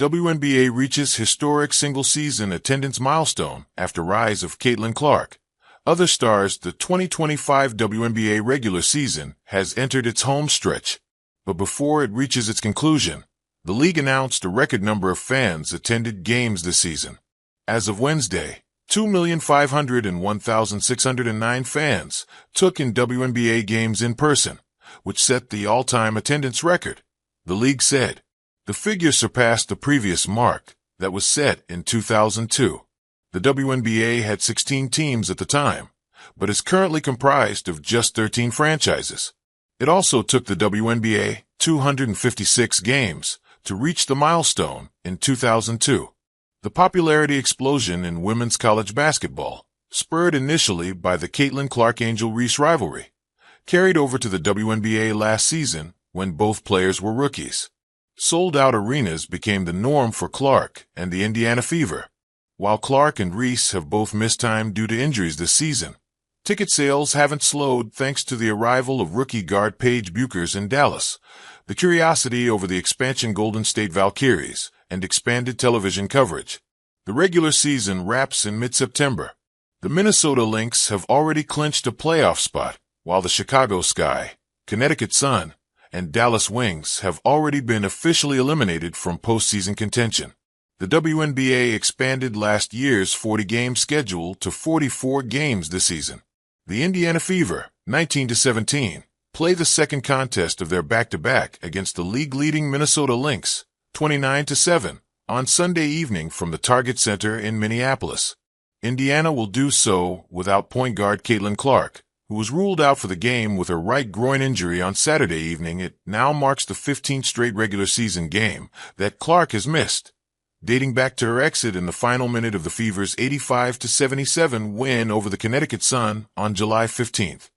WNBA reaches historic single-season attendance milestone after rise of Caitlin Clark. Other stars, the 2025 WNBA regular season has entered its home stretch. But before it reaches its conclusion, the league announced a record number of fans attended games this season. As of Wednesday, 2,501,609 fans took in WNBA games in person, which set the all-time attendance record, the league said. The figure surpassed the previous mark that was set in 2002. The WNBA had 16 teams at the time, but is currently comprised of just 13 franchises. It also took the WNBA 256 games to reach the milestone in 2002. The popularity explosion in women's college basketball, spurred initially by the Caitlin Clark-Angel Reese rivalry, carried over to the WNBA last season when both players were rookies. Sold-out arenas became the norm for Clark and the Indiana Fever. While Clark and Reese have both missed time due to injuries this season, ticket sales haven't slowed thanks to the arrival of rookie guard Paige Bueckers in Dallas, the curiosity over the expansion Golden State Valkyries, and expanded television coverage. The regular season wraps in mid-September. The Minnesota Lynx have already clinched a playoff spot, while the Chicago Sky, Connecticut Sun, and Dallas Wings have already been officially eliminated from postseason contention. The WNBA expanded last year's 40-game schedule to 44 games this season. The Indiana Fever, 19-17, play the second contest of their back-to-back against the league-leading Minnesota Lynx, 29-7, on Sunday evening from the Target Center in Minneapolis. Indiana will do so without point guard Caitlin Clark, who was ruled out for the game with her right groin injury on Saturday evening. It now marks the 15th straight regular season game that Clark has missed, dating back to her exit in the final minute of the Fever's 85-77 win over the Connecticut Sun on July 15th.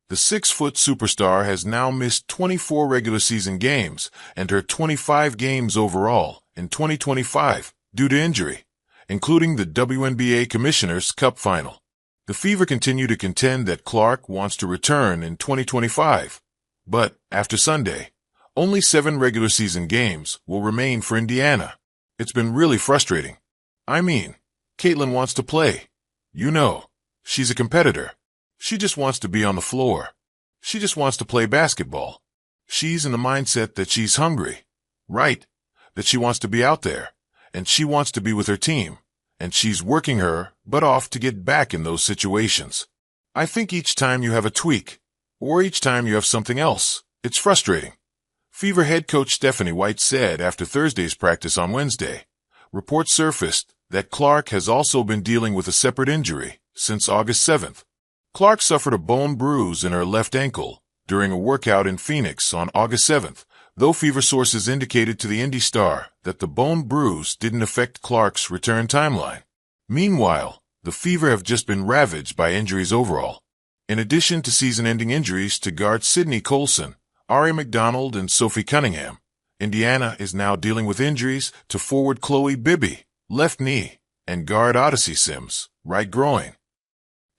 The 6-foot superstar has now missed 24 regular season games and her 25 games overall in 2025 due to injury, including the WNBA Commissioner's Cup Final. The Fever continue to contend that Clark wants to return in 2025, but after Sunday, only 7 regular season games will remain for Indiana. It's been really frustrating. I mean, Caitlin wants to play. You know, she's a competitor. She just wants to be on the floor. She just wants to play basketball. She's in the mindset that she's hungry, right? That she wants to be out there, and she wants to be with her team, and she's working her butt off to get back in those situations. I think each time you have a tweak, or each time you have something else, it's frustrating. Fever head coach Stephanie White said after Thursday's practice on Wednesday. Reports surfaced that Clark has also been dealing with a separate injury since August 7th. Clark suffered a bone bruise in her left ankle during a workout in Phoenix on August 7th, though Fever sources indicated to the Indy Star that the bone bruise didn't affect Clark's return timeline. Meanwhile, the Fever have just been ravaged by injuries overall. In addition to season-ending injuries to guard Sydney Colson, Ari McDonald, and Sophie Cunningham, Indiana is now dealing with injuries to forward Chloe Bibby, left knee, and guard Odyssey Sims, right groin.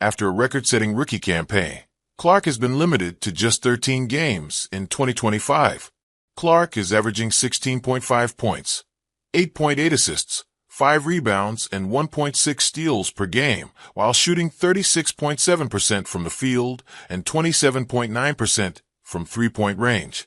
After a record-setting rookie campaign, Clark has been limited to just 13 games in 2025. Clark is averaging 16.5 points, 8.8 assists, 5 rebounds, and 1.6 steals per game, while shooting 36.7% from the field and 27.9% from three-point range.